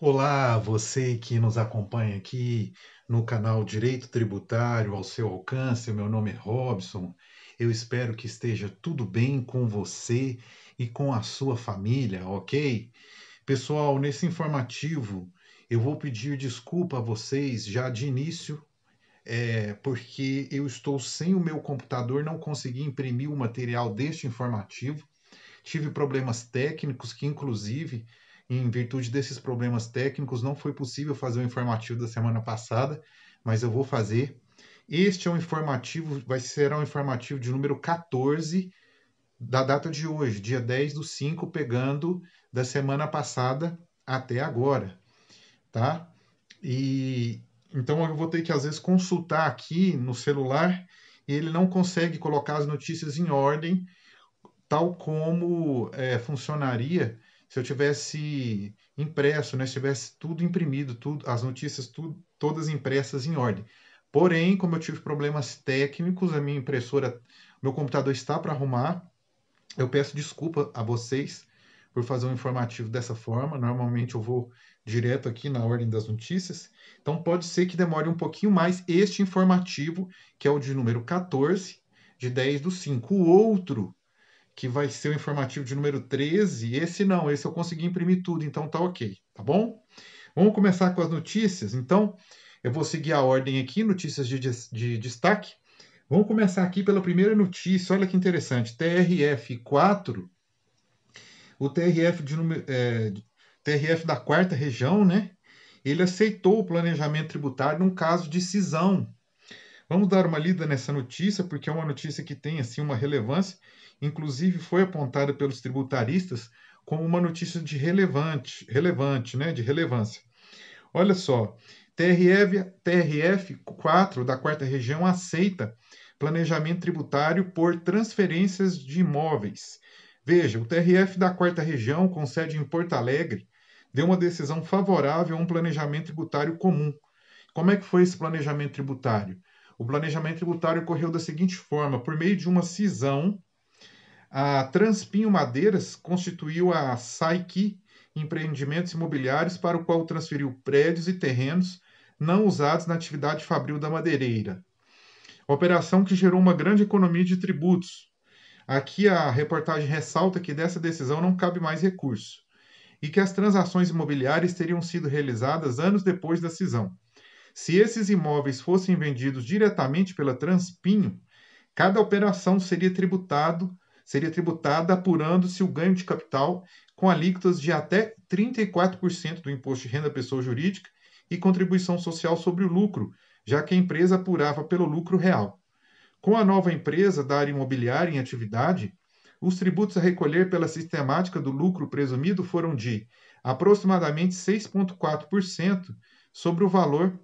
Olá, você que nos acompanha aqui no canal Direito Tributário ao seu alcance. Meu nome é Robson. Eu espero que esteja tudo bem com você e com a sua família, ok? Pessoal, nesse informativo eu vou pedir desculpa a vocês já de início, porque eu estou sem o meu computador, não consegui imprimir o material deste informativo. Tive problemas técnicos que, inclusive, em virtude desses problemas técnicos, não foi possível fazer o informativo da semana passada, mas eu vou fazer. Este é um informativo, será um informativo de número 14 da data de hoje, dia 10/5, pegando da semana passada até agora, tá? E então eu vou ter que às vezes consultar aqui no celular e ele não consegue colocar as notícias em ordem tal como funcionaria se eu tivesse impresso, né? Se tivesse tudo imprimido, tudo, as notícias todas impressas em ordem. Porém, como eu tive problemas técnicos, a minha impressora, meu computador está para arrumar. Eu peço desculpa a vocês por fazer um informativo dessa forma. Normalmente eu vou direto aqui na ordem das notícias. Então pode ser que demore um pouquinho mais este informativo, que é o de número 14, de 10/5. O outro que vai ser o informativo de número 13. Esse não, esse eu consegui imprimir tudo, então tá ok, tá bom? Vamos começar com as notícias. Então, eu vou seguir a ordem aqui, notícias de destaque. Vamos começar aqui pela primeira notícia. Olha que interessante. TRF4, o TRF, TRF da quarta região, né? Ele aceitou o planejamento tributário num caso de cisão. Vamos dar uma lida nessa notícia, porque é uma notícia que tem assim uma relevância, inclusive foi apontada pelos tributaristas como uma notícia de relevante, né, de relevância. Olha só, TRF 4 da quarta região aceita planejamento tributário por transferências de imóveis. Veja, o TRF da quarta região, com sede em Porto Alegre, deu uma decisão favorável a um planejamento tributário comum. Como é que foi esse planejamento tributário? O planejamento tributário ocorreu da seguinte forma: por meio de uma cisão, a Transpinho Madeiras constituiu a SAIQ Empreendimentos Imobiliários, para o qual transferiu prédios e terrenos não usados na atividade fabril da madeireira. Operação que gerou uma grande economia de tributos. Aqui a reportagem ressalta que dessa decisão não cabe mais recurso e que as transações imobiliárias teriam sido realizadas anos depois da cisão. Se esses imóveis fossem vendidos diretamente pela Transpinho, cada operação seria tributada apurando-se o ganho de capital com alíquotas de até 34% do imposto de renda da pessoa jurídica e contribuição social sobre o lucro, já que a empresa apurava pelo lucro real. Com a nova empresa da área imobiliária em atividade, os tributos a recolher pela sistemática do lucro presumido foram de aproximadamente 6,4% sobre o valor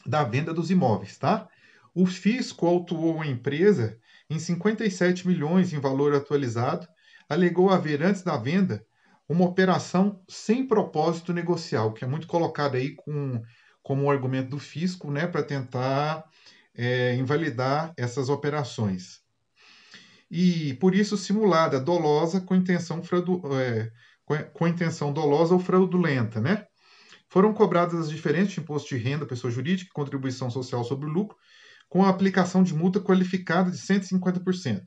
da venda dos imóveis, tá? O fisco autuou a empresa em 57 milhões em valor atualizado, alegou haver antes da venda uma operação sem propósito negocial, que é muito colocado aí como um argumento do fisco, né, para tentar invalidar essas operações. E por isso simulada dolosa com intenção dolosa ou fraudulenta, né? Foram cobradas as diferenças de imposto de renda, pessoa jurídica e contribuição social sobre o lucro, com a aplicação de multa qualificada de 150%.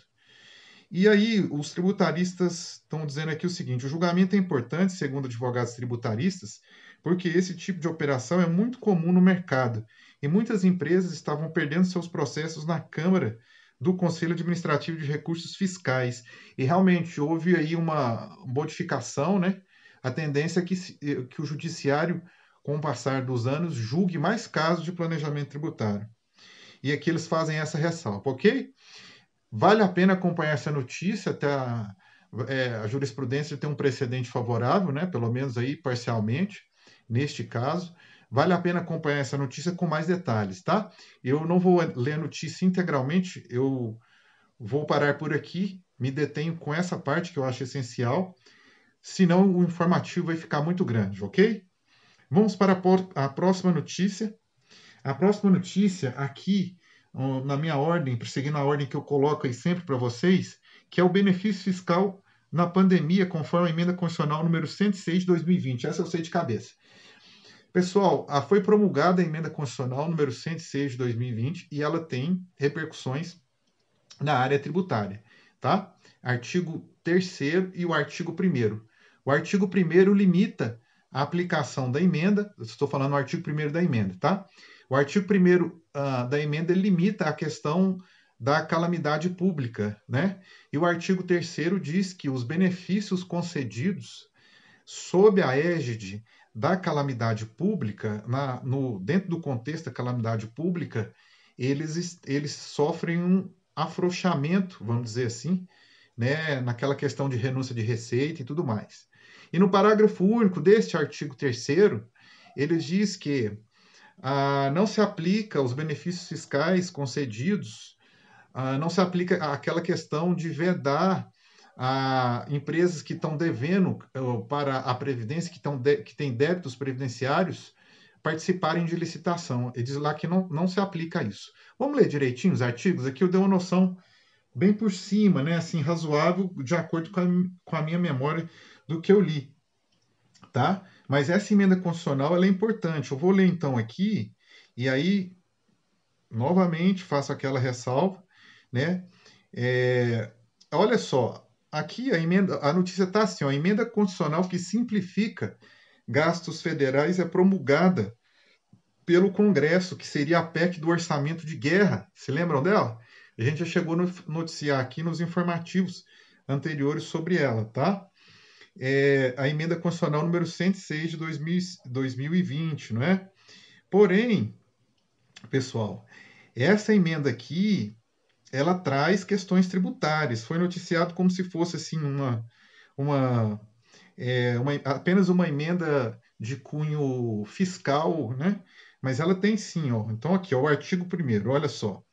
E aí, os tributaristas estão dizendo aqui o seguinte: o julgamento é importante, segundo advogados tributaristas, porque esse tipo de operação é muito comum no mercado e muitas empresas estavam perdendo seus processos na Câmara do Conselho Administrativo de Recursos Fiscais. E realmente houve aí uma modificação, né? A tendência é que o judiciário, com o passar dos anos, julgue mais casos de planejamento tributário. E aqui eles fazem essa ressalva, ok? Vale a pena acompanhar essa notícia até a jurisprudência tem um precedente favorável, né? Pelo menos aí parcialmente, neste caso. Vale a pena acompanhar essa notícia com mais detalhes, tá? Eu não vou ler a notícia integralmente, eu vou parar por aqui, me detenho com essa parte que eu acho essencial, senão o informativo vai ficar muito grande, ok? Vamos para a próxima notícia. A próxima notícia aqui, na minha ordem, seguindo a ordem que eu coloco aí sempre para vocês, que é o benefício fiscal na pandemia, conforme a emenda constitucional número 106 de 2020. Essa eu sei de cabeça. Pessoal, foi promulgada a emenda constitucional número 106 de 2020 e ela tem repercussões na área tributária, tá? Artigo 3º e o artigo 1º. O artigo 1º limita a aplicação da emenda, eu estou falando do artigo 1º da emenda, tá? O artigo 1º da emenda limita a questão da calamidade pública, né? E o artigo 3º diz que os benefícios concedidos sob a égide da calamidade pública, dentro do contexto da calamidade pública, eles sofrem um afrouxamento, vamos dizer assim, né, naquela questão de renúncia de receita e tudo mais. E no parágrafo único deste artigo 3º, ele diz que não se aplica os benefícios fiscais concedidos, não se aplica aquela questão de vedar a empresas que estão devendo para a Previdência, que têm débitos previdenciários, participarem de licitação. Ele diz lá que não se aplica isso. Vamos ler direitinho os artigos? Aqui eu dei uma noção bem por cima, né? Assim, razoável, de acordo com a minha memória do que eu li, tá? Mas essa emenda constitucional ela é importante. Eu vou ler então aqui, e aí, novamente, faço aquela ressalva, né? Olha só, aqui a notícia está assim, ó, a emenda constitucional que simplifica gastos federais é promulgada pelo Congresso, que seria a PEC do orçamento de guerra. Se lembram dela? A gente já chegou a noticiar aqui nos informativos anteriores sobre ela, tá? A emenda constitucional número 106 de 2020, não é? Porém, pessoal, essa emenda aqui, ela traz questões tributárias. Foi noticiado como se fosse assim apenas uma emenda de cunho fiscal, né? Mas ela tem sim, ó. Então aqui, ó, o artigo 1º, olha só.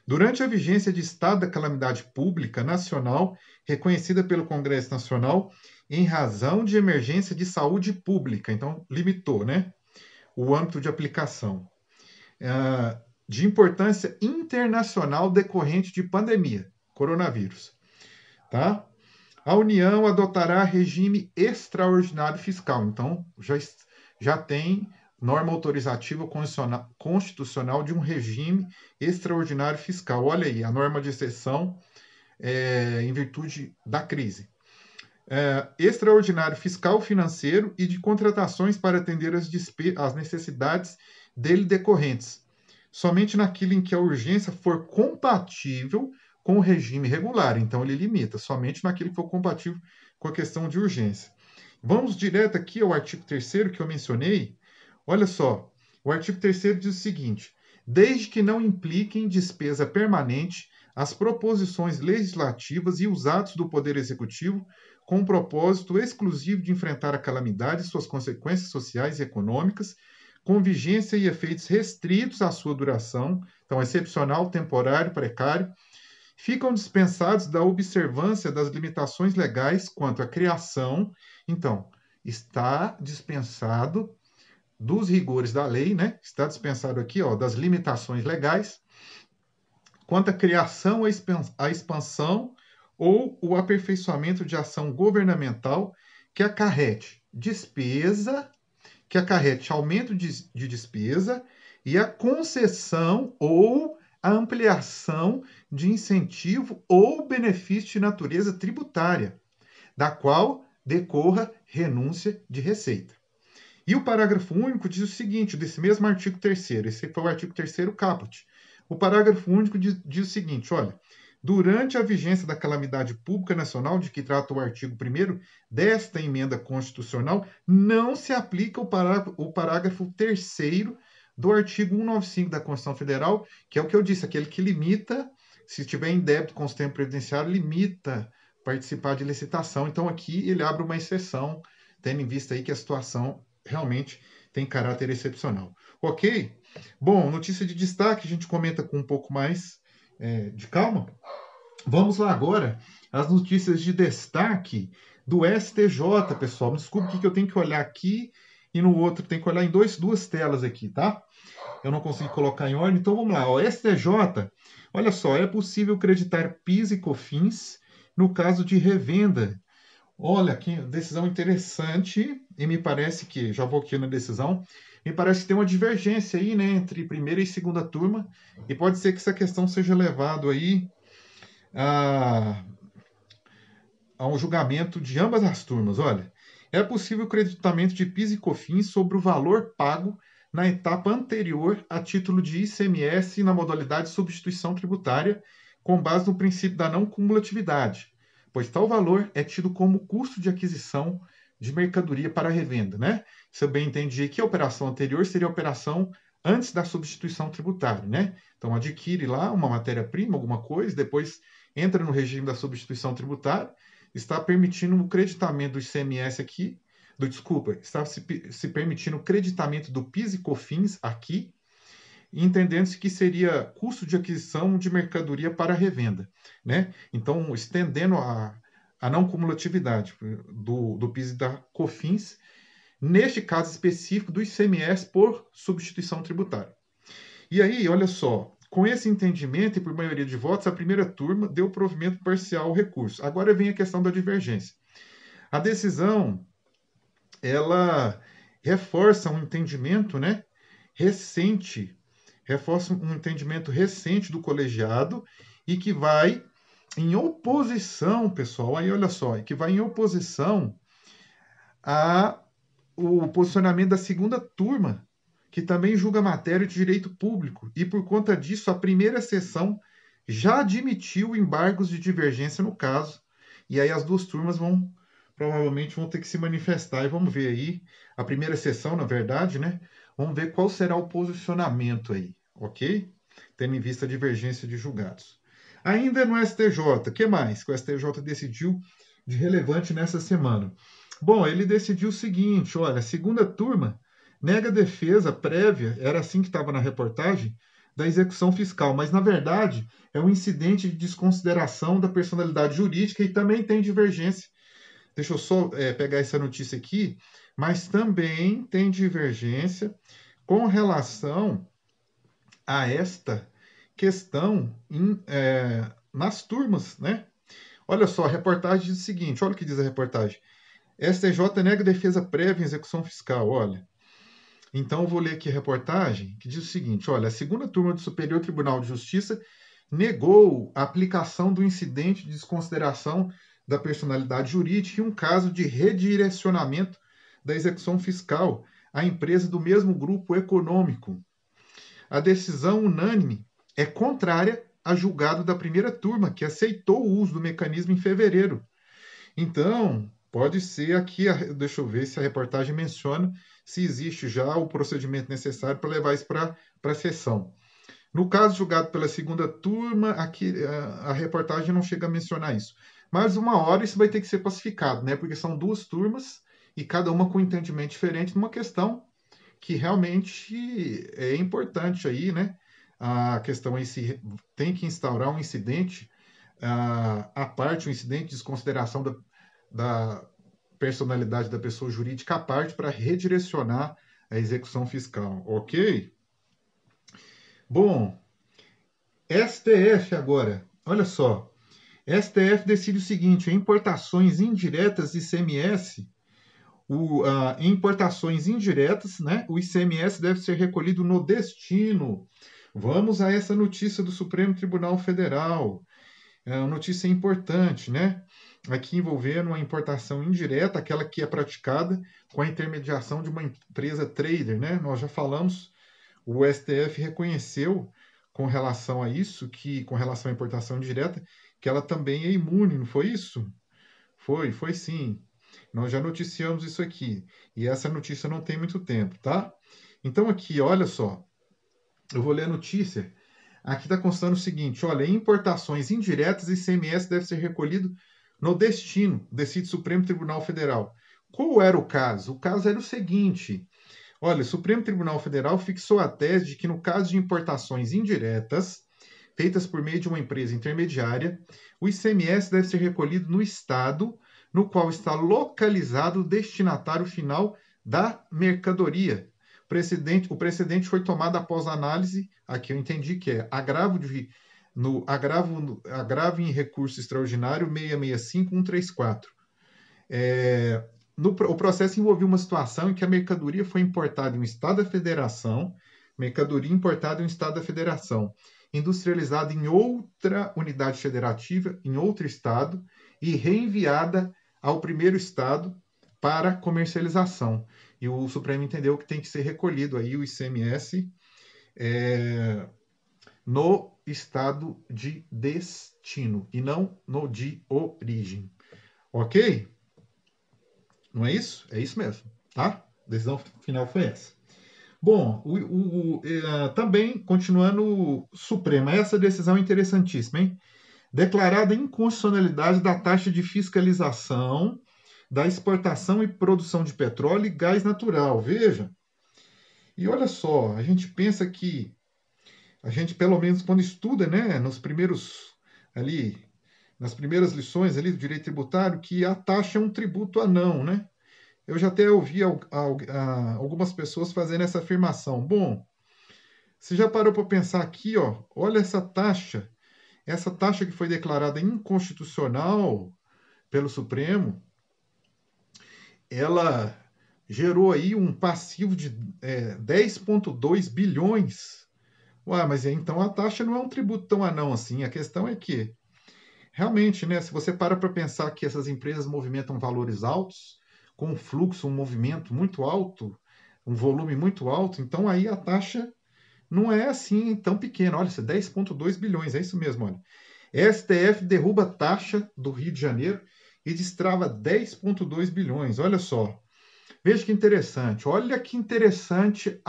Durante a vigência de estado da calamidade pública nacional, reconhecida pelo Congresso Nacional, em razão de emergência de saúde pública, então limitou, né, o âmbito de aplicação, de importância internacional decorrente de pandemia, coronavírus, tá? A União adotará regime extraordinário fiscal. Então, já tem norma autorizativa constitucional de um regime extraordinário fiscal. Olha aí, a norma de exceção em virtude da crise. Extraordinário fiscal, financeiro e de contratações para atender as necessidades dele decorrentes, somente naquilo em que a urgência for compatível com o regime regular. Então, ele limita somente naquilo que for compatível com a questão de urgência. Vamos direto aqui ao artigo 3º que eu mencionei. Olha só, o artigo 3º diz o seguinte: desde que não impliquem despesa permanente as proposições legislativas e os atos do Poder Executivo com o propósito exclusivo de enfrentar a calamidade e suas consequências sociais e econômicas, com vigência e efeitos restritos à sua duração, então excepcional, temporário, precário, ficam dispensados da observância das limitações legais quanto à criação. Então, está dispensado dos rigores da lei, né? Está dispensado aqui, ó, das limitações legais quanto à criação, à expansão ou o aperfeiçoamento de ação governamental que acarrete despesa, que acarrete aumento de despesa e a concessão ou a ampliação de incentivo ou benefício de natureza tributária, da qual decorra renúncia de receita. E o parágrafo único diz o seguinte, desse mesmo artigo 3º, esse foi o artigo 3º caput. O parágrafo único diz o seguinte, olha, durante a vigência da calamidade pública nacional, de que trata o artigo 1º desta emenda constitucional, não se aplica o parágrafo 3º do artigo 195 da Constituição Federal, que é o que eu disse, aquele que limita, se estiver em débito com o sistema previdenciário, limita participar de licitação. Então, aqui ele abre uma exceção, tendo em vista aí que a situação realmente tem caráter excepcional. Ok? Bom, notícia de destaque, a gente comenta com um pouco mais de calma. Vamos lá agora, as notícias de destaque do STJ, pessoal. Me desculpe que eu tenho que olhar aqui e no outro, tem que olhar em duas telas aqui, tá? Eu não consegui colocar em ordem, então vamos lá. O STJ, olha só, é possível creditar PIS e COFINS no caso de revenda Olha, que decisão interessante, e me parece que, já vou aqui na decisão, me parece que tem uma divergência aí, né, entre primeira e segunda turma, e pode ser que essa questão seja levado aí a, a um julgamento de ambas as turmas. Olha, é possível o creditamento de PIS e COFINS sobre o valor pago na etapa anterior a título de ICMS na modalidade de substituição tributária, com base no princípio da não cumulatividade, pois tal valor é tido como custo de aquisição de mercadoria para revenda, né? Se eu bem entendi que a operação anterior seria a operação antes da substituição tributária, né? Então adquire lá uma matéria-prima, alguma coisa, depois entra no regime da substituição tributária, está permitindo o creditamento do ICMS aqui, está se permitindo o creditamento do PIS e COFINS aqui, entendendo-se que seria custo de aquisição de mercadoria para revenda, né? Então, estendendo a não cumulatividade do PIS e da COFINS, neste caso específico do ICMS por substituição tributária. E aí, olha só, com esse entendimento e por maioria de votos, a primeira turma deu provimento parcial ao recurso. Agora vem a questão da divergência. A decisão, ela reforça um entendimento, né, recente, reforça um entendimento recente do colegiado e que vai em oposição, pessoal, aí olha só, que vai em oposição a o posicionamento da segunda turma, que também julga matéria de direito público, e por conta disso, a primeira sessão já admitiu embargos de divergência no caso, e aí as duas turmas provavelmente vão ter que se manifestar, e vamos ver aí, a primeira sessão, na verdade, né? Vamos ver qual será o posicionamento aí, ok? Tendo em vista a divergência de julgados. Ainda no STJ, o que mais que o STJ decidiu de relevante nessa semana? Bom, ele decidiu o seguinte: olha, a segunda turma nega defesa prévia, era assim que estava na reportagem, da execução fiscal, mas na verdade é um incidente de desconsideração da personalidade jurídica e também tem divergência. Deixa eu só pegar essa notícia aqui, mas também tem divergência com relação a esta questão nas turmas, né? Olha só, a reportagem diz o seguinte: olha o que diz a reportagem. STJ nega defesa prévia em execução fiscal. Olha, então eu vou ler aqui a reportagem que diz o seguinte: olha, a segunda turma do Superior Tribunal de Justiça negou a aplicação do incidente de desconsideração da personalidade jurídica em um caso de redirecionamento da execução fiscal à empresa do mesmo grupo econômico. A decisão unânime é contrária a julgado da primeira turma, que aceitou o uso do mecanismo em fevereiro. Então, pode ser aqui, deixa eu ver se a reportagem menciona se existe já o procedimento necessário para levar isso para a sessão. No caso julgado pela segunda turma, aqui a reportagem não chega a mencionar isso. Mas uma hora isso vai ter que ser pacificado, né? Porque são duas turmas e cada uma com um entendimento diferente numa questão que realmente é importante aí, né? A questão aí se tem que instaurar um incidente à parte, um incidente de desconsideração da personalidade da pessoa jurídica à parte para redirecionar a execução fiscal, ok? Bom, STF agora, olha só. STF decide o seguinte: importações indiretas de ICMS, em importações indiretas, né, o ICMS deve ser recolhido no destino. Vamos a essa notícia do Supremo Tribunal Federal. É uma notícia importante, né? Aqui envolvendo a importação indireta, aquela que é praticada com a intermediação de uma empresa trader, né? Nós já falamos, o STF reconheceu com relação a isso, que com relação à importação direta, que ela também é imune, não foi isso? Foi sim. Nós já noticiamos isso aqui. E essa notícia não tem muito tempo, tá? Então aqui, olha só, eu vou ler a notícia. Aqui está constando o seguinte: olha, em importações indiretas, ICMS deve ser recolhido no destino, decide Supremo Tribunal Federal. Qual era o caso? O caso era o seguinte: olha, o Supremo Tribunal Federal fixou a tese de que no caso de importações indiretas, feitas por meio de uma empresa intermediária, o ICMS deve ser recolhido no estado no qual está localizado o destinatário final da mercadoria. O precedente foi tomado após análise, aqui eu entendi que é agravo em recurso extraordinário 665-134. É, o processo envolvia uma situação em que a mercadoria foi importada em um estado da federação, mercadoria importada em um estado da federação, industrializada em outra unidade federativa, em outro estado, e reenviada ao primeiro estado para comercialização. E o Supremo entendeu que tem que ser recolhido aí o ICMS no estado de destino e não no de origem. Ok? Não é isso? É isso mesmo, tá? A decisão final foi essa. Bom, também, continuando, Supremo, essa decisão é interessantíssima, hein? Declarada inconstitucionalidade da taxa de fiscalização da exportação e produção de petróleo e gás natural. Veja, e olha só, a gente pensa que a gente, pelo menos quando estuda, né, nos primeiros ali, nas primeiras lições ali do direito tributário, que a taxa é um tributo anão, né? Eu já até ouvi algumas pessoas fazendo essa afirmação. Bom, você já parou para pensar aqui, ó? Olha essa taxa que foi declarada inconstitucional pelo Supremo, ela gerou aí um passivo de 10,2 bilhões. Ué, mas então a taxa não é um tributo tão anão assim. A questão é que, realmente, né, se você para pensar que essas empresas movimentam valores altos, com um fluxo, um movimento muito alto, um volume muito alto, então aí a taxa não é assim tão pequena. Olha, isso é 10,2 bilhões, é isso mesmo, olha. STF derruba a taxa do Rio de Janeiro e destrava 10,2 bilhões. Olha só. Veja que interessante. Olha que interessante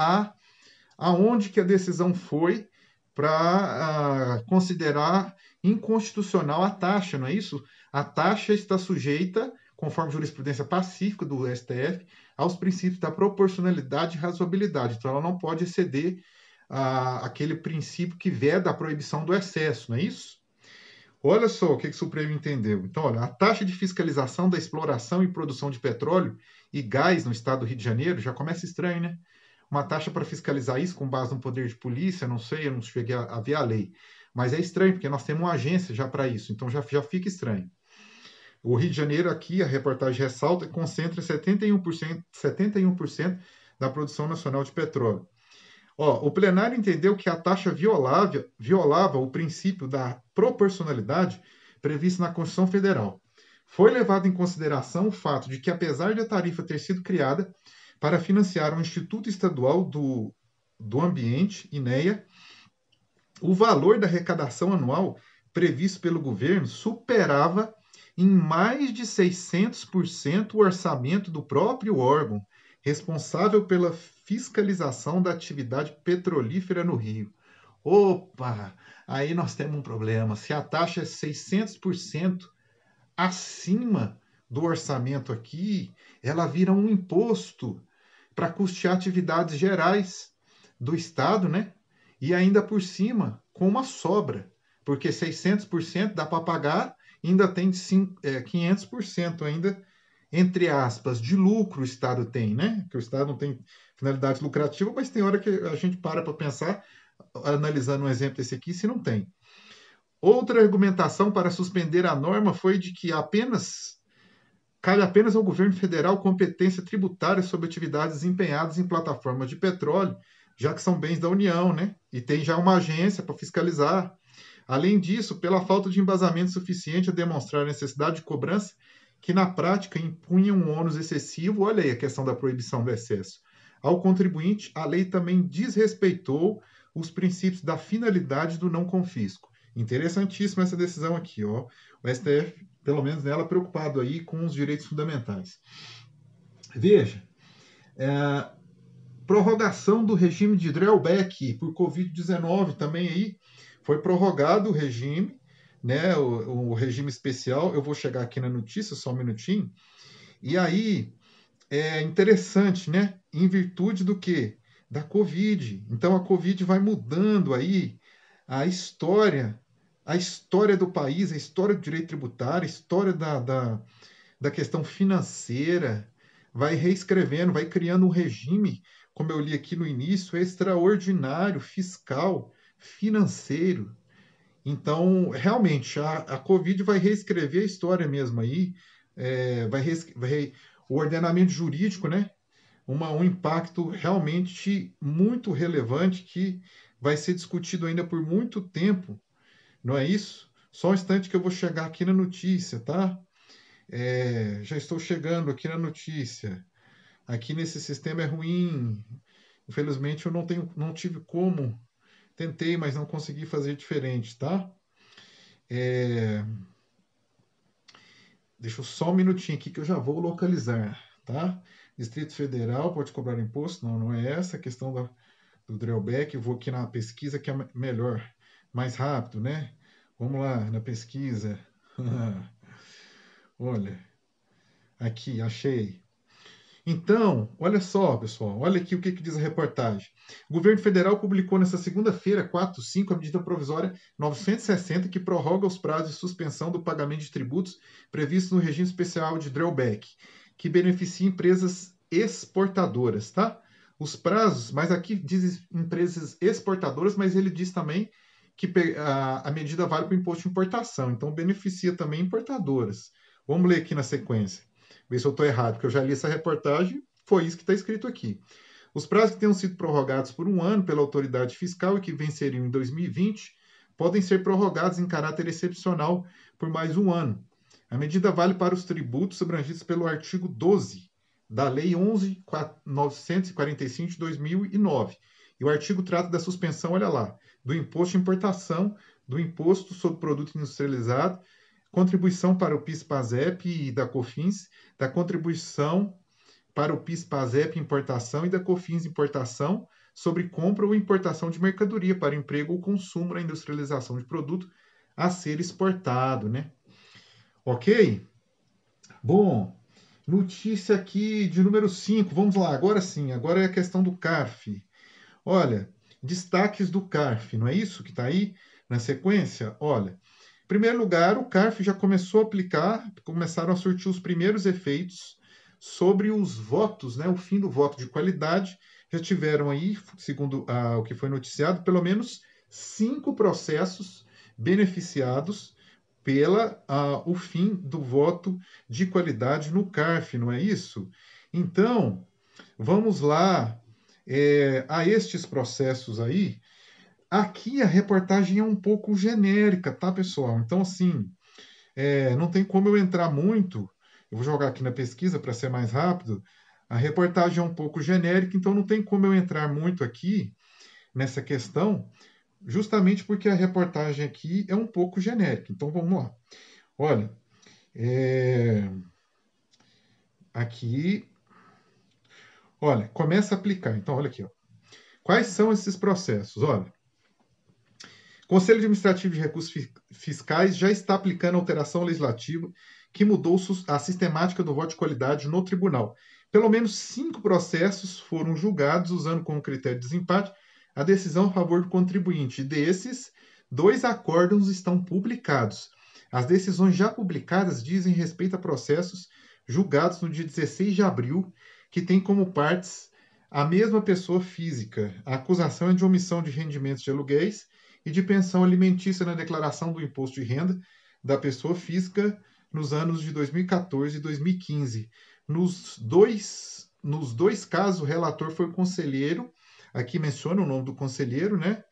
aonde que a decisão foi para considerar inconstitucional a taxa, não é isso? A taxa está sujeita, conforme jurisprudência pacífica do STF, aos princípios da proporcionalidade e razoabilidade. Então, ela não pode exceder aquele princípio que veda a proibição do excesso, não é isso? Olha só o que o Supremo entendeu. Então, olha, a taxa de fiscalização da exploração e produção de petróleo e gás no estado do Rio de Janeiro já começa estranho, né? Uma taxa para fiscalizar isso com base no poder de polícia, não sei, eu não cheguei a ver a lei. Mas é estranho, porque nós temos uma agência já para isso, então já fica estranho. O Rio de Janeiro, aqui, a reportagem ressalta, concentra 71% da produção nacional de petróleo. Ó, o plenário entendeu que a taxa violava o princípio da proporcionalidade previsto na Constituição Federal. Foi levado em consideração o fato de que, apesar de a tarifa ter sido criada para financiar o Instituto Estadual do Ambiente, INEA, o valor da arrecadação anual previsto pelo governo superava em mais de 600% o orçamento do próprio órgão responsável pela fiscalização da atividade petrolífera no Rio. Opa, aí nós temos um problema. Se a taxa é 600% acima do orçamento aqui, ela vira um imposto para custear atividades gerais do Estado, né? E ainda por cima, com uma sobra, porque 600% dá para pagar, ainda tem 500% ainda, entre aspas, de lucro o Estado tem, né? Que o Estado não tem finalidade lucrativa, mas tem hora que a gente para pensar, analisando um exemplo desse aqui, se não tem. Outra argumentação para suspender a norma foi de que cabe apenas ao governo federal competência tributária sobre atividades desempenhadas em plataformas de petróleo, já que são bens da União, né? E tem já uma agência para fiscalizar. Além disso, pela falta de embasamento suficiente a demonstrar a necessidade de cobrança, que na prática impunha um ônus excessivo, olha aí a questão da proibição do excesso. Ao contribuinte, a lei também desrespeitou os princípios da finalidade do não confisco. Interessantíssima essa decisão aqui, ó. O STF, pelo menos nela, preocupado aí com os direitos fundamentais. Veja, prorrogação do regime de drawback por Covid-19 também aí, foi prorrogado o regime, né, o regime especial. Eu vou chegar aqui na notícia, só um minutinho. E aí, é interessante, né, em virtude do quê? Da Covid. Então, a Covid vai mudando aí a história do país, a história do direito tributário, a história da questão financeira, vai reescrevendo, vai criando um regime, como eu li aqui no início, extraordinário, fiscal, financeiro. Então, realmente, a Covid vai reescrever a história mesmo aí, o ordenamento jurídico, né? Um impacto realmente muito relevante que vai ser discutido ainda por muito tempo, não é isso? Só um instante que eu vou chegar aqui na notícia, tá? Já estou chegando aqui na notícia. Aqui nesse sistema é ruim. Infelizmente eu não tive como. Tentei, mas não consegui fazer diferente, tá? Deixa eu só um minutinho aqui que eu já vou localizar, tá? Distrito Federal pode cobrar imposto? Não, não é essa a questão do drawback. Eu vou aqui na pesquisa que é melhor, mais rápido, né? Vamos lá, na pesquisa. Olha, aqui, achei. Então, olha só, pessoal, olha aqui o que diz a reportagem. O governo federal publicou nesta segunda-feira, 4/5, a medida provisória 960, que prorroga os prazos de suspensão do pagamento de tributos previstos no regime especial de drawback, que beneficia empresas exportadoras, tá? Os prazos, mas aqui diz empresas exportadoras, mas ele diz também que a medida vale para o imposto de importação, então beneficia também importadoras. Vamos ler aqui na sequência. Ver se eu estou errado, porque eu já li essa reportagem, foi isso que está escrito aqui. Os prazos que tenham sido prorrogados por um ano pela autoridade fiscal e que venceriam em 2020 podem ser prorrogados em caráter excepcional por mais um ano. A medida vale para os tributos abrangidos pelo artigo 12 da Lei 11.945 de 2009. E o artigo trata da suspensão, olha lá, do imposto de importação, do imposto sobre produto industrializado, contribuição para o PIS/PASEP e da COFINS, da contribuição para o PIS/PASEP importação e da COFINS importação sobre compra ou importação de mercadoria para emprego ou consumo na industrialização de produto a ser exportado, né? Ok? Bom, notícia aqui de número 5. Vamos lá, agora sim, agora é a questão do CARF. Olha, destaques do CARF, não é isso que está aí na sequência? Olha, em primeiro lugar, o CARF já começou a aplicar, começaram a surtir os primeiros efeitos sobre os votos, né? O fim do voto de qualidade. Já tiveram aí, segundo o que foi noticiado, pelo menos 5 processos beneficiados pela o fim do voto de qualidade no CARF, não é isso? Então, vamos lá a estes processos aí. Aqui a reportagem é um pouco genérica, tá, pessoal? Então, assim, não tem como eu entrar muito. Eu vou jogar aqui na pesquisa para ser mais rápido. A reportagem é um pouco genérica, então não tem como eu entrar muito aqui nessa questão, justamente porque a reportagem aqui é um pouco genérica. Então vamos lá. Olha, aqui, olha, começa a aplicar. Então, olha aqui, ó. Quais são esses processos? Olha, o Conselho Administrativo de Recursos Fiscais já está aplicando a alteração legislativa que mudou a sistemática do voto de qualidade no tribunal. Pelo menos 5 processos foram julgados usando como critério de desempate a decisão a favor do contribuinte. Desses, 2 acórdãos estão publicados. As decisões já publicadas dizem respeito a processos julgados no dia 16 de abril, que tem como partes a mesma pessoa física. A acusação é de omissão de rendimentos de aluguéis e de pensão alimentícia na declaração do imposto de renda da pessoa física nos anos de 2014 e 2015. Nos dois casos, o relator foi o conselheiro, aqui menciona o nome do conselheiro, né?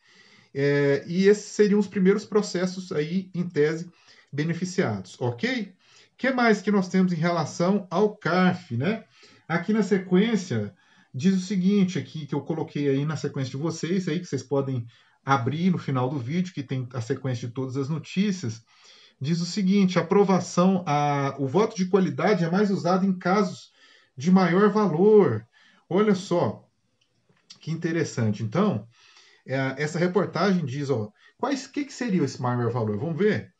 E esses seriam os primeiros processos aí, em tese, beneficiados, ok? O que mais que nós temos em relação ao CARF, né? Aqui na sequência, diz o seguinte aqui, que eu coloquei aí na sequência de vocês, aí que vocês podem abrir no final do vídeo, que tem a sequência de todas as notícias, diz o seguinte, o voto de qualidade é mais usado em casos de maior valor. Olha só, que interessante. Então, essa reportagem diz, ó, que seria esse maior valor? Vamos ver?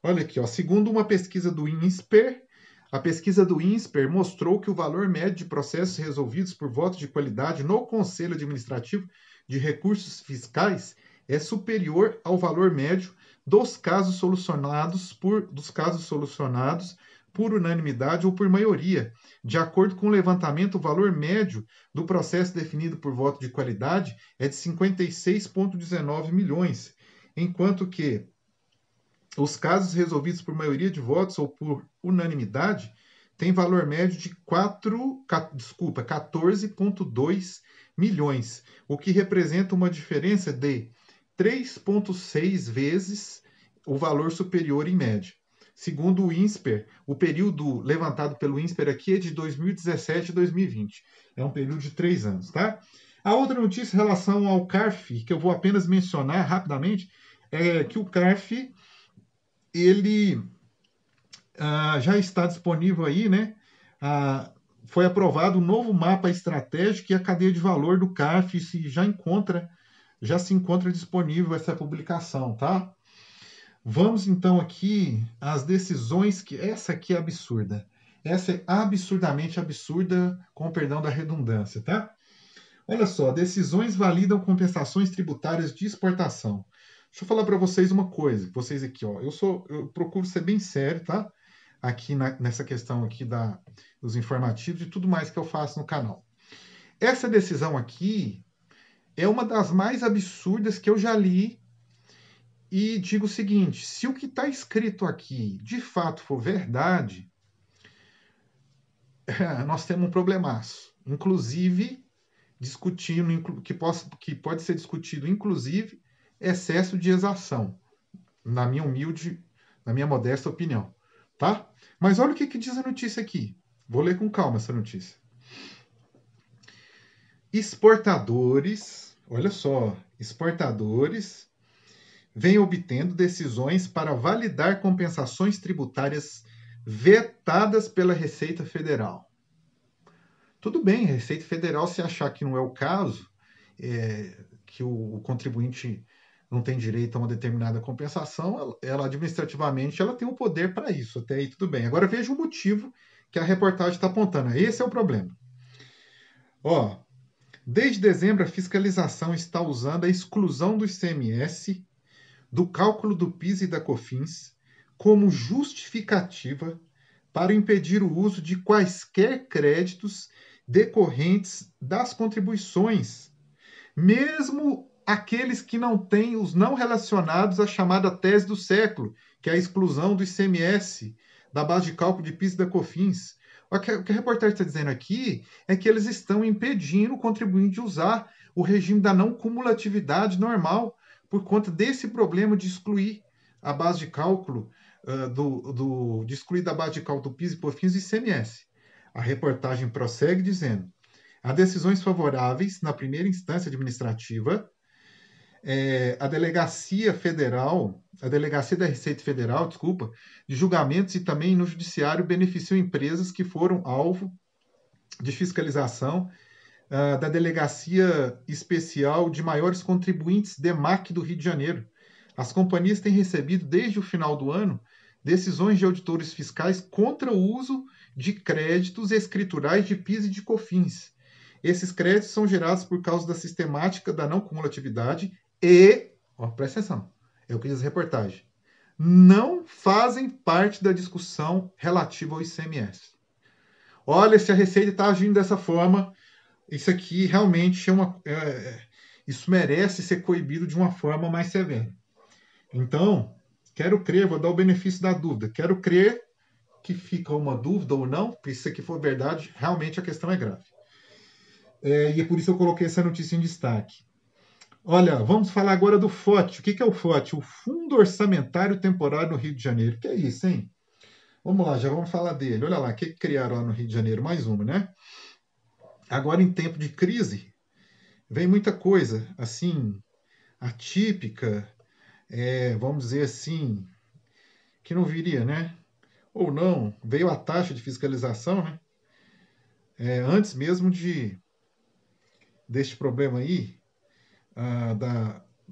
Olha aqui, ó, segundo uma pesquisa do INSPER, a pesquisa do INSPER mostrou que o valor médio de processos resolvidos por voto de qualidade no Conselho Administrativo de Recursos Fiscais é superior ao valor médio dos casos solucionados por unanimidade ou por maioria. De acordo com o levantamento, o valor médio do processo definido por voto de qualidade é de 56,19 milhões, enquanto que os casos resolvidos por maioria de votos ou por unanimidade tem valor médio de 14,2 milhões, o que representa uma diferença de 3,6 vezes o valor superior em média. Segundo o INSPER, o período levantado pelo INSPER aqui é de 2017 a 2020. É um período de 3 anos, tá? A outra notícia em relação ao CARF, que eu vou apenas mencionar rapidamente, é que o CARF, ele já está disponível aí, né? Foi aprovado um novo mapa estratégico e a cadeia de valor do CARF já se encontra disponível essa publicação, tá? Vamos então aqui às decisões que essa aqui é absurda. Essa é absurdamente absurda, com perdão da redundância, tá? Olha só, decisões validam compensações tributárias de exportação. Deixa eu falar para vocês uma coisa, vocês aqui, ó, eu procuro ser bem sério, tá? Aqui nessa questão aqui dos informativos e tudo mais que eu faço no canal. Essa decisão aqui é uma das mais absurdas que eu já li e digo o seguinte: se o que está escrito aqui de fato for verdade, nós temos um problemaço. Inclusive, discutindo, que pode ser discutido, inclusive, excesso de exação, na minha modesta opinião. Tá? Mas olha o que diz a notícia aqui. Vou ler com calma essa notícia. Exportadores, olha só, exportadores vêm obtendo decisões para validar compensações tributárias vetadas pela Receita Federal. Tudo bem, a Receita Federal, se achar que não é o caso, que o contribuinte não tem direito a uma determinada compensação, ela administrativamente ela tem o poder para isso, até aí tudo bem. Agora veja o motivo que a reportagem está apontando. Esse é o problema. Ó, desde dezembro, a fiscalização está usando a exclusão do ICMS do cálculo do PIS e da COFINS como justificativa para impedir o uso de quaisquer créditos decorrentes das contribuições, mesmo aqueles que não têm os não relacionados à chamada tese do século, que é a exclusão do ICMS da base de cálculo de PIS e da COFINS. O que a reportagem está dizendo aqui é que eles estão impedindo o contribuinte de usar o regime da não cumulatividade normal por conta desse problema de excluir a base de cálculo de excluir da base de cálculo do PIS e COFINS e ICMS. A reportagem prossegue dizendo: há decisões favoráveis na primeira instância administrativa, a Delegacia da Receita Federal, desculpa, de julgamentos e também no Judiciário beneficiam empresas que foram alvo de fiscalização da Delegacia Especial de Maiores Contribuintes, DEMAC, do Rio de Janeiro. As companhias têm recebido, desde o final do ano, decisões de auditores fiscais contra o uso de créditos escriturais de PIS e de COFINS. Esses créditos são gerados por causa da sistemática da não cumulatividade e, presta atenção, é o que diz a reportagem, não fazem parte da discussão relativa ao ICMS. Olha, se a Receita está agindo dessa forma, isso aqui realmente isso merece ser coibido de uma forma mais severa. Então, quero crer, vou dar o benefício da dúvida, quero crer que fica uma dúvida ou não, porque se isso aqui for verdade, realmente a questão é grave. E é por isso que eu coloquei essa notícia em destaque. Olha, vamos falar agora do FOT. O que é o FOT? O Fundo Orçamentário Temporário no Rio de Janeiro. O que é isso, hein? Vamos lá, já vamos falar dele. Olha lá, o que criaram lá no Rio de Janeiro? Mais uma, né? Agora, em tempo de crise, vem muita coisa, assim, atípica, vamos dizer assim, que não viria, né? Ou não, veio a taxa de fiscalização, né? Antes mesmo deste problema aí,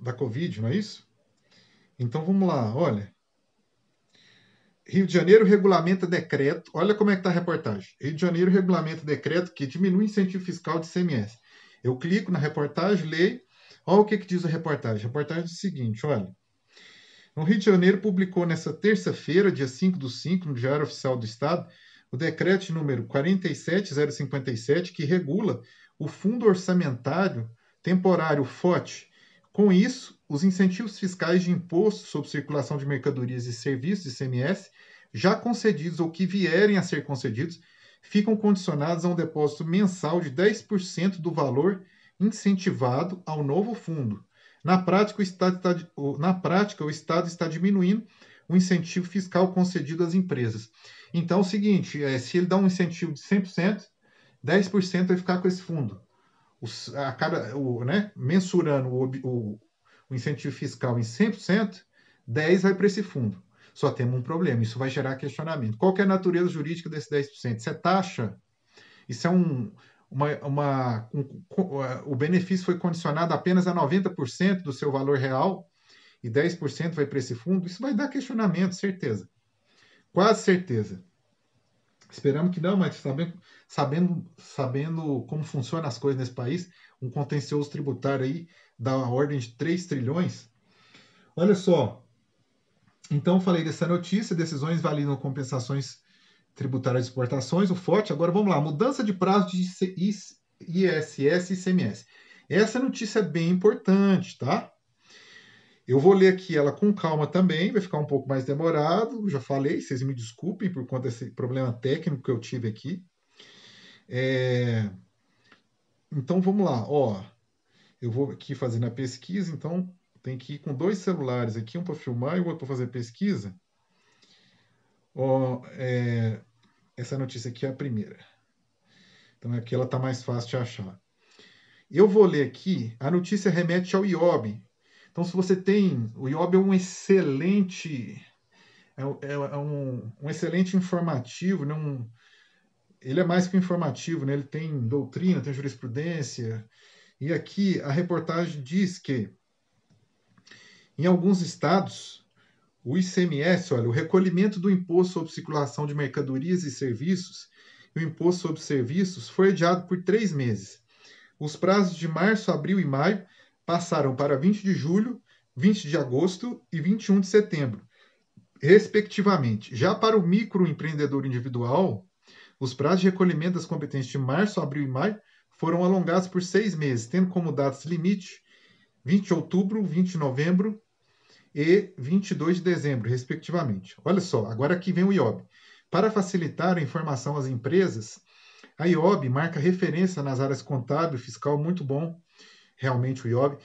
da Covid, não é isso? Então vamos lá, olha. Rio de Janeiro regulamenta decreto, olha como é que está a reportagem. Rio de Janeiro regulamenta decreto que diminui o incentivo fiscal de ICMS. Eu clico na reportagem, leio, olha o que diz a reportagem. A reportagem diz o seguinte, olha. O Rio de Janeiro publicou nesta terça-feira, dia 5/5, no Diário Oficial do Estado, o decreto número 47057, que regula o Fundo Orçamentário Temporário FOT. Com isso, os incentivos fiscais de imposto sobre circulação de mercadorias e serviços, ICMS, já concedidos ou que vierem a ser concedidos, ficam condicionados a um depósito mensal de 10% do valor incentivado ao novo fundo. Na prática, o Estado está diminuindo o incentivo fiscal concedido às empresas. Então, é o seguinte, se ele dá um incentivo de 100%, 10% vai ficar com esse fundo. Mensurando o incentivo fiscal em 100%, 10% vai para esse fundo. Só temos um problema, isso vai gerar questionamento. Qual que é a natureza jurídica desse 10%? Isso é taxa? Isso é o benefício foi condicionado apenas a 90% do seu valor real e 10% vai para esse fundo? Isso vai dar questionamento, certeza. Quase certeza. Esperamos que não, mas sabendo como funcionam as coisas nesse país, um contencioso tributário aí da ordem de 3 trilhões. Olha só, então falei dessa notícia, decisões validam compensações tributárias de exportações, o FOT. Agora vamos lá, mudança de prazo de ISS e ICMS. Essa notícia é bem importante, tá? Eu vou ler aqui ela com calma também, vai ficar um pouco mais demorado, já falei, vocês me desculpem por conta desse problema técnico que eu tive aqui. Então vamos lá, ó. Eu vou aqui fazer na pesquisa, então tem que ir com 2 celulares aqui, um para filmar e o outro para fazer pesquisa. Ó, essa notícia aqui é a primeira. Então aqui ela está mais fácil de achar. Eu vou ler aqui, a notícia remete ao IOB. Então, se você tem. O IOB é um excelente. Um excelente informativo, né? Ele é mais que informativo, né? Ele tem doutrina, tem jurisprudência. E aqui a reportagem diz que, em alguns estados, o ICMS, olha, o recolhimento do imposto sobre circulação de mercadorias e serviços e o imposto sobre serviços foi adiado por 3 meses. Os prazos de março, abril e maio passaram para 20 de julho, 20 de agosto e 21 de setembro, respectivamente. Já para o microempreendedor individual, os prazos de recolhimento das competências de março, abril e maio foram alongados por 6 meses, tendo como datas limite 20 de outubro, 20 de novembro e 22 de dezembro, respectivamente. Olha só, agora aqui vem o IOB. Para facilitar a informação às empresas, a IOB marca referência nas áreas contábil, fiscal, muito bom, realmente o IOB.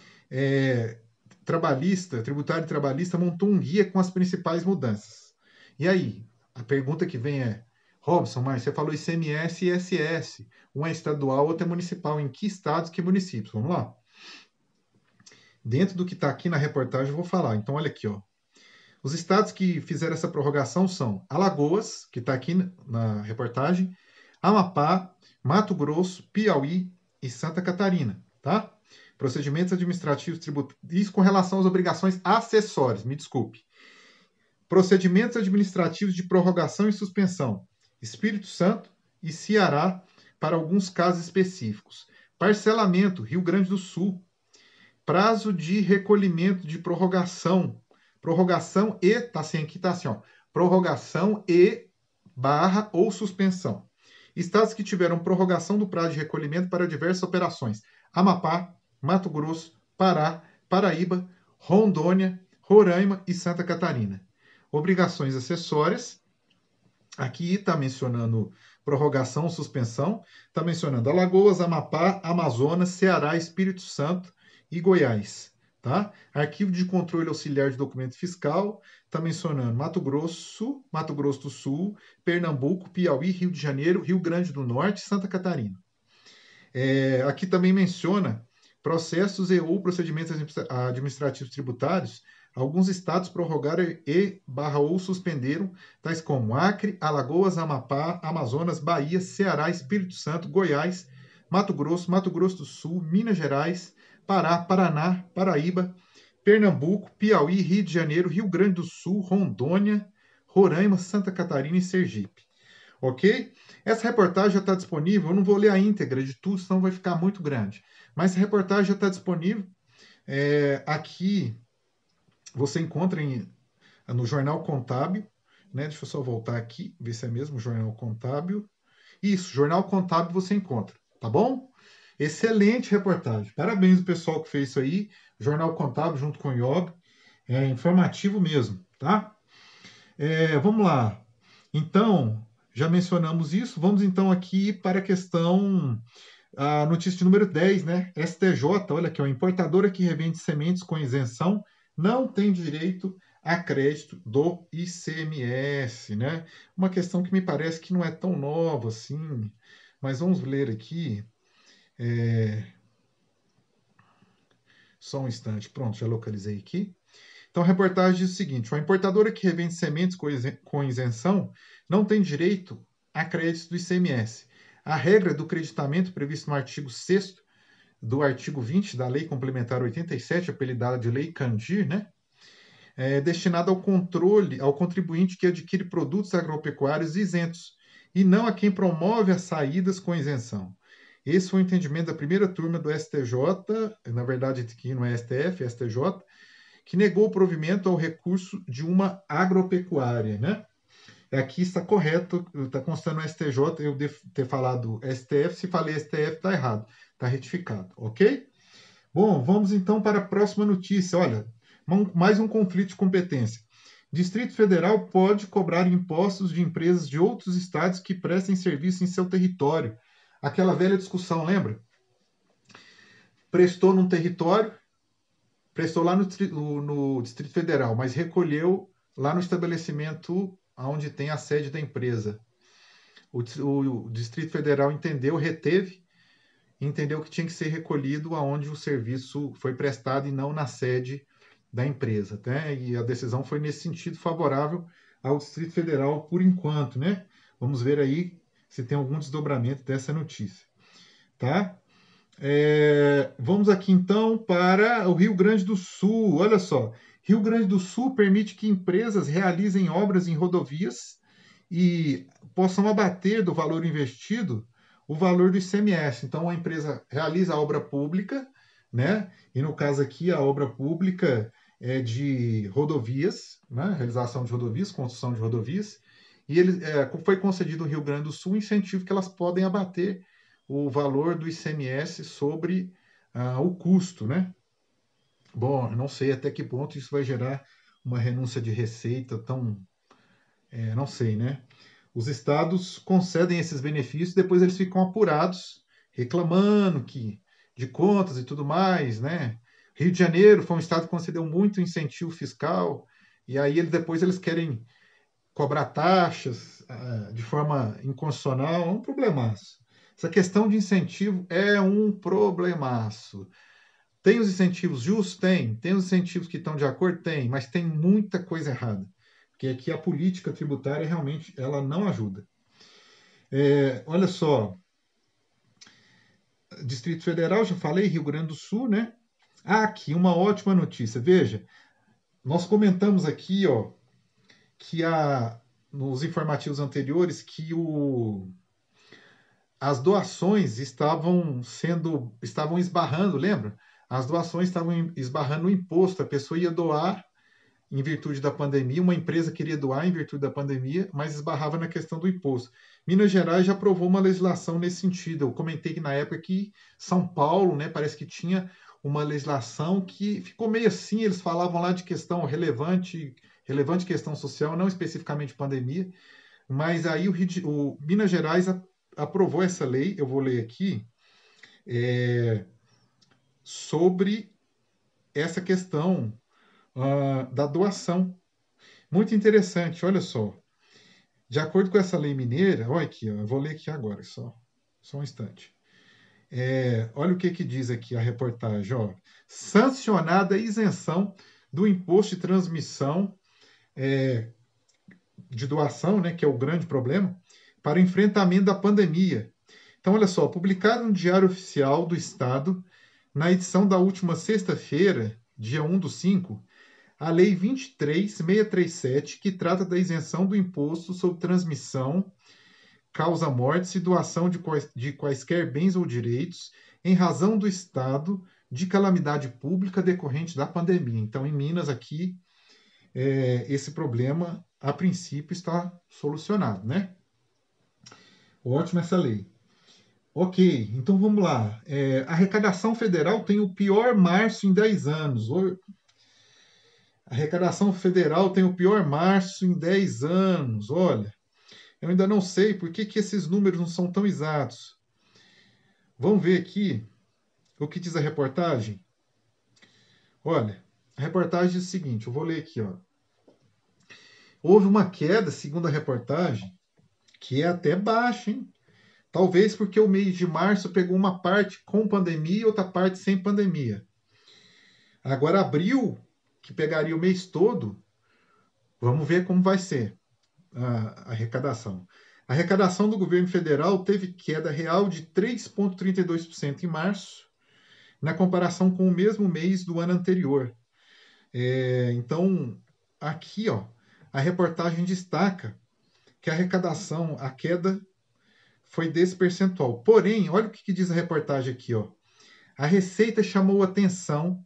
Tributário e trabalhista, montou um guia com as principais mudanças. E aí, a pergunta que vem é, Robson, mas você falou ICMS e ISS. Um é estadual, outro é municipal. Em que estados, que municípios? Vamos lá. Dentro do que está aqui na reportagem, eu vou falar. Então, olha aqui, ó. Os estados que fizeram essa prorrogação são Alagoas, que está aqui na reportagem, Amapá, Mato Grosso, Piauí e Santa Catarina, tá? Procedimentos administrativos tributários. Isso com relação às obrigações acessórias, me desculpe. Procedimentos administrativos de prorrogação e suspensão. Espírito Santo e Ceará, para alguns casos específicos. Parcelamento, Rio Grande do Sul. Prazo de recolhimento de prorrogação. Prorrogação e, tá assim, aqui tá assim, ó. Prorrogação e barra ou suspensão. Estados que tiveram prorrogação do prazo de recolhimento para diversas operações. Amapá, Mato Grosso, Pará, Paraíba, Rondônia, Roraima e Santa Catarina. Obrigações acessórias. Aqui está mencionando prorrogação, suspensão. Está mencionando Alagoas, Amapá, Amazonas, Ceará, Espírito Santo e Goiás. Tá? Arquivo de controle auxiliar de documento fiscal. Está mencionando Mato Grosso do Sul, Pernambuco, Piauí, Rio de Janeiro, Rio Grande do Norte e Santa Catarina. Aqui também menciona processos e ou procedimentos administrativos tributários. Alguns estados prorrogaram ou suspenderam, tais como Acre, Alagoas, Amapá, Amazonas, Bahia, Ceará, Espírito Santo, Goiás, Mato Grosso do Sul, Minas Gerais, Pará, Paraná, Paraíba, Pernambuco, Piauí, Rio de Janeiro, Rio Grande do Sul, Rondônia, Roraima, Santa Catarina e Sergipe. Ok? Essa reportagem já está disponível. Eu não vou ler a íntegra de tudo, senão vai ficar muito grande. Mas essa reportagem já está disponível. Aqui você encontra no Jornal Contábil. Né? Deixa eu só voltar aqui, ver se é mesmo Jornal Contábil. Isso, Jornal Contábil você encontra. Tá bom? Excelente reportagem. Parabéns ao pessoal que fez isso aí. Jornal Contábil junto com o IOB. É informativo mesmo, tá? Vamos lá. Então, já mencionamos isso, vamos então aqui para a questão, a notícia de número 10, né? STJ, olha aqui, ó, importadora que revende sementes com isenção não tem direito a crédito do ICMS, né? Uma questão que me parece que não é tão nova assim, mas vamos ler aqui. Só um instante, pronto, já localizei aqui. Então, a reportagem diz o seguinte: a importadora que revende sementes com isenção não tem direito a crédito do ICMS. A regra do creditamento prevista no artigo 6º do artigo 20 da Lei Complementar 87, apelidada de Lei Candir, né, é destinada ao controle, ao contribuinte que adquire produtos agropecuários isentos, e não a quem promove as saídas com isenção. Esse foi o entendimento da primeira turma do STJ, na verdade aqui não é STF, é STJ, que negou o provimento ao recurso de uma agropecuária, né? Aqui está correto, está constando no STJ, eu devo ter falado STF, se falei STF está errado, está retificado, ok? Bom, vamos então para a próxima notícia. Olha, mais um conflito de competência. Distrito Federal pode cobrar impostos de empresas de outros estados que prestem serviço em seu território. Aquela velha discussão, lembra? Prestou num território, prestou lá no Distrito Federal, mas recolheu lá no estabelecimento onde tem a sede da empresa. O Distrito Federal entendeu, reteve, entendeu que tinha que ser recolhido aonde o serviço foi prestado e não na sede da empresa, né? E a decisão foi nesse sentido favorável ao Distrito Federal por enquanto, né? Vamos ver aí se tem algum desdobramento dessa notícia, tá? Vamos aqui então para o Rio Grande do Sul. Olha só, Rio Grande do Sul permite que empresas realizem obras em rodovias e possam abater do valor investido o valor do ICMS. Então, a empresa realiza a obra pública, né? E no caso aqui, a obra pública é de rodovias, né? Realização de rodovias, construção de rodovias, e foi concedido ao Rio Grande do Sul um incentivo que elas podem abater o valor do ICMS sobre o custo, né? Bom, eu não sei até que ponto isso vai gerar uma renúncia de receita tão, não sei, né? Os estados concedem esses benefícios, depois eles ficam apurados, reclamando de contas e tudo mais, né? Rio de Janeiro foi um estado que concedeu muito incentivo fiscal, e aí depois eles querem cobrar taxas de forma inconstitucional, é um problemaço. Essa questão de incentivo é um problemaço. Tem os incentivos justos? Tem. Tem os incentivos que estão de acordo? Tem. Mas tem muita coisa errada. Porque aqui a política tributária realmente ela não ajuda. Olha só, Distrito Federal, já falei, Rio Grande do Sul, né? Aqui uma ótima notícia. Veja, nós comentamos aqui, ó, que nos informativos anteriores que as doações estavam esbarrando, lembra? As doações estavam esbarrando no imposto. A pessoa ia doar em virtude da pandemia, uma empresa queria doar em virtude da pandemia, mas esbarrava na questão do imposto. Minas Gerais já aprovou uma legislação nesse sentido. Eu comentei que na época que São Paulo, né, parece que tinha uma legislação que ficou meio assim, eles falavam lá de questão relevante questão social, não especificamente pandemia, mas aí o Minas Gerais aprovou essa lei, eu vou ler aqui, sobre essa questão da doação. Muito interessante, olha só. De acordo com essa lei mineira, olha aqui, ó, eu vou ler aqui agora, só um instante. Olha o que diz aqui a reportagem. Ó. Sancionada a isenção do imposto de transmissão de doação, né, que é o grande problema, para o enfrentamento da pandemia. Então, olha só, publicado no Diário Oficial do Estado, na edição da última sexta-feira, dia 1/5, a Lei 23.637, que trata da isenção do imposto sobre transmissão, causa-mortes e doação de quaisquer bens ou direitos em razão do estado de calamidade pública decorrente da pandemia. Então, em Minas, aqui, esse problema, a princípio, está solucionado, né? Ótima essa lei. Ok, então vamos lá. A arrecadação federal tem o pior março em 10 anos. A arrecadação federal tem o pior março em 10 anos. Olha, Eu ainda não sei por que esses números não são tão exatos. Vamos ver aqui o que diz a reportagem? Olha, a reportagem diz o seguinte, eu vou ler aqui, ó. Houve uma queda, segundo a reportagem, que é até baixa, hein? Talvez porque o mês de março pegou uma parte com pandemia e outra parte sem pandemia. Agora, abril, que pegaria o mês todo, vamos ver como vai ser a arrecadação. A arrecadação do governo federal teve queda real de 3,32% em março, na comparação com o mesmo mês do ano anterior. Então, aqui, ó, a reportagem destaca que a arrecadação, a queda foi desse percentual. Porém, olha o que diz a reportagem aqui, ó. A Receita chamou atenção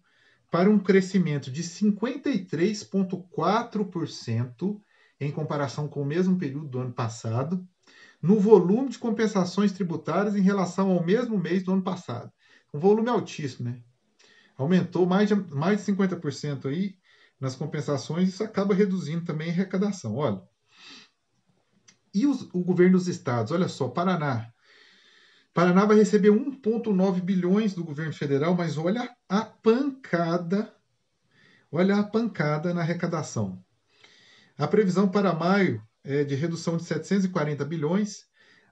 para um crescimento de 53,4% em comparação com o mesmo período do ano passado, no volume de compensações tributárias em relação ao mesmo mês do ano passado. Um volume altíssimo, né? Aumentou mais de 50% aí nas compensações, isso acaba reduzindo também a arrecadação. Olha, e o governo dos estados? Olha só, Paraná. Paraná vai receber 1,9 bilhões do governo federal, mas olha a pancada na arrecadação. A previsão para maio é de redução de 740 bilhões.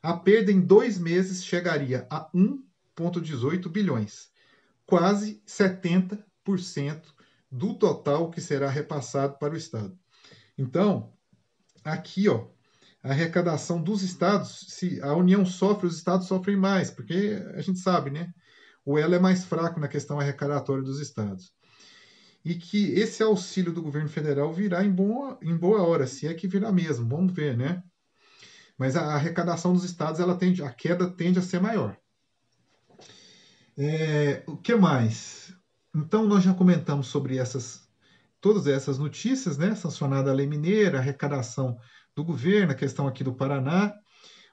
A perda em 2 meses chegaria a 1,18 bilhões, quase 70% do total que será repassado para o Estado. Então, aqui, ó, a arrecadação dos estados, se a União sofre, os estados sofrem mais, porque a gente sabe, né? O elo é mais fraco na questão arrecadatória dos estados. E que esse auxílio do governo federal virá em boa hora, se é que virá mesmo, vamos ver, né? Mas a arrecadação dos estados, a queda tende a ser maior. O que mais? Então, nós já comentamos sobre todas essas notícias, né? Sancionada a lei mineira, arrecadação do governo, a questão aqui do Paraná.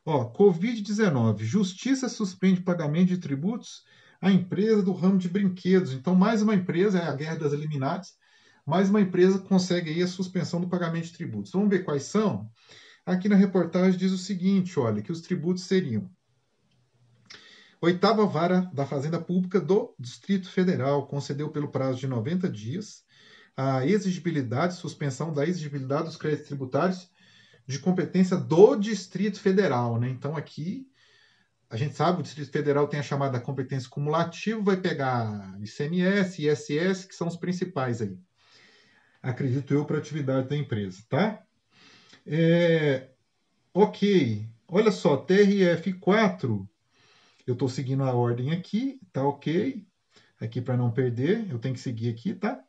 Ó, Covid-19, Justiça suspende pagamento de tributos à empresa do ramo de brinquedos. Então, mais uma empresa, é a guerra das eliminadas, mais uma empresa consegue aí a suspensão do pagamento de tributos. Vamos ver quais são? Aqui na reportagem diz o seguinte, olha, que os tributos seriam: Oitava Vara da Fazenda Pública do Distrito Federal concedeu pelo prazo de 90 dias a exigibilidade, suspensão da exigibilidade dos créditos tributários de competência do Distrito Federal, né? Então aqui a gente sabe, o Distrito Federal tem a chamada competência cumulativa, vai pegar ICMS, ISS, que são os principais aí. Acredito eu para a atividade da empresa, tá? Ok. Olha só, TRF4, eu estou seguindo a ordem aqui, tá ok. Aqui para não perder, eu tenho que seguir aqui, tá?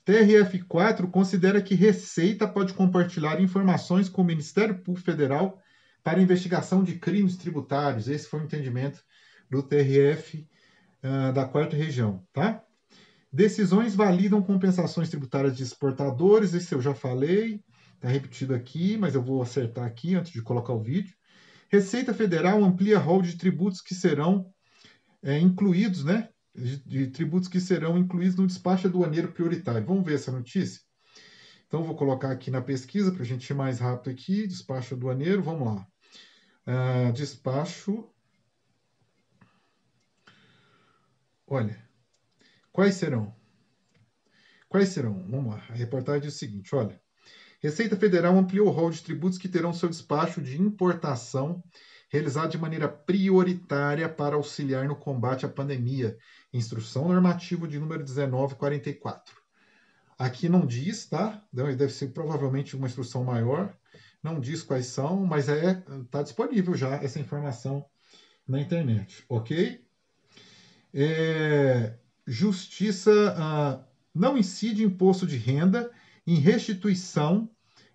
TRF4 considera que Receita pode compartilhar informações com o Ministério Público Federal para investigação de crimes tributários. Esse foi o entendimento do TRF da 4ª Região, tá? Decisões validam compensações tributárias de exportadores, esse eu já falei, está repetido aqui, mas eu vou acertar aqui antes de colocar o vídeo. Receita Federal amplia rol de tributos que serão incluídos, né? De tributos que serão incluídos no despacho aduaneiro prioritário. Vamos ver essa notícia? Então, vou colocar aqui na pesquisa para a gente ir mais rápido aqui. Despacho aduaneiro, vamos lá. Despacho. Olha, quais serão? Quais serão? Vamos lá. A reportagem diz o seguinte, olha. Receita Federal ampliou o rol de tributos que terão seu despacho de importação realizado de maneira prioritária para auxiliar no combate à pandemia. Instrução normativa de número 1944. Aqui não diz, tá? Deve ser provavelmente uma instrução maior. Não diz quais são, mas está disponível já essa informação na internet, ok? Justiça não incide imposto de renda em restituição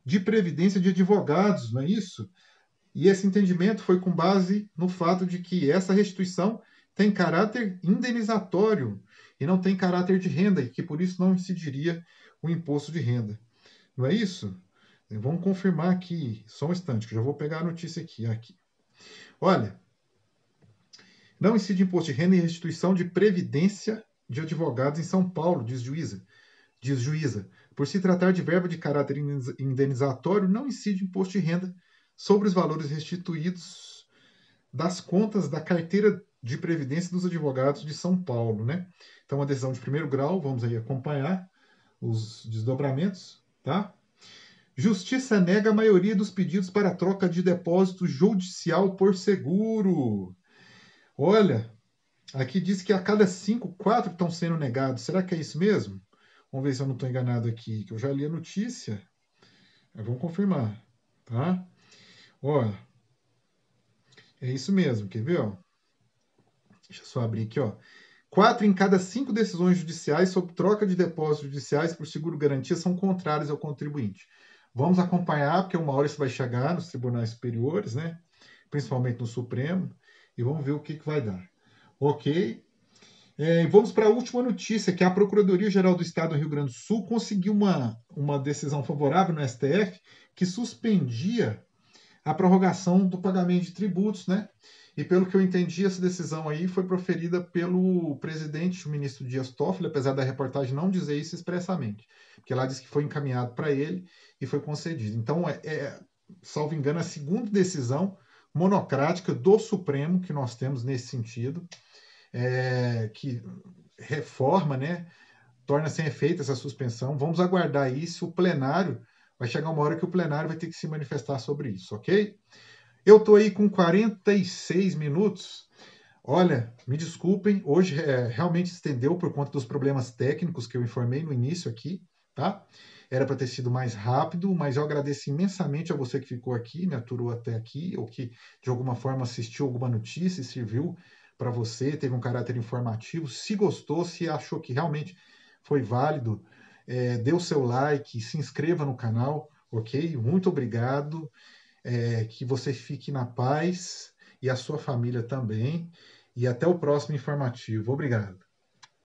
de previdência de advogados, não é isso? E esse entendimento foi com base no fato de que essa restituição tem caráter indenizatório e não tem caráter de renda, e que por isso não incidiria o imposto de renda. Não é isso? Vamos confirmar aqui, só um instante, que eu já vou pegar a notícia aqui. Olha, não incide imposto de renda em restituição de previdência de advogados em São Paulo, diz juíza. Por se tratar de verba de caráter indenizatório, não incide imposto de renda sobre os valores restituídos das contas da carteira de previdência dos advogados de São Paulo, né? Então, uma decisão de primeiro grau, vamos aí acompanhar os desdobramentos, tá? Justiça nega a maioria dos pedidos para troca de depósito judicial por seguro. Olha, aqui diz que a cada 5, 4 estão sendo negados. Será que é isso mesmo? Vamos ver se eu não estou enganado aqui, que eu já li a notícia. Vamos confirmar, tá? Olha, é isso mesmo, quer ver? Ó? Deixa eu só abrir aqui, ó. 4 em cada 5 decisões judiciais sobre troca de depósitos judiciais por seguro-garantia são contrárias ao contribuinte. Vamos acompanhar, porque uma hora isso vai chegar nos tribunais superiores, né? Principalmente no Supremo, e vamos ver o que vai dar. Ok? Vamos para a última notícia, que a Procuradoria-Geral do Estado do Rio Grande do Sul conseguiu uma decisão favorável no STF que suspendia a prorrogação do pagamento de tributos, né? E pelo que eu entendi, essa decisão aí foi proferida pelo presidente, o ministro Dias Toffoli, apesar da reportagem não dizer isso expressamente, porque lá diz que foi encaminhado para ele e foi concedido. Então, salvo engano, a segunda decisão monocrática do Supremo que nós temos nesse sentido, que reforma, né? Torna sem efeito essa suspensão. Vamos aguardar isso. O plenário, vai chegar uma hora que o plenário vai ter que se manifestar sobre isso, ok? Eu estou aí com 46 minutos. Olha, me desculpem, hoje realmente estendeu por conta dos problemas técnicos que eu informei no início aqui, tá? Era para ter sido mais rápido, mas eu agradeço imensamente a você que ficou aqui, me aturou até aqui, ou que de alguma forma assistiu alguma notícia e serviu para você, teve um caráter informativo. Se gostou, se achou que realmente foi válido, dê o seu like, se inscreva no canal, ok? Muito obrigado. Que você fique na paz e a sua família também. E até o próximo informativo. Obrigado.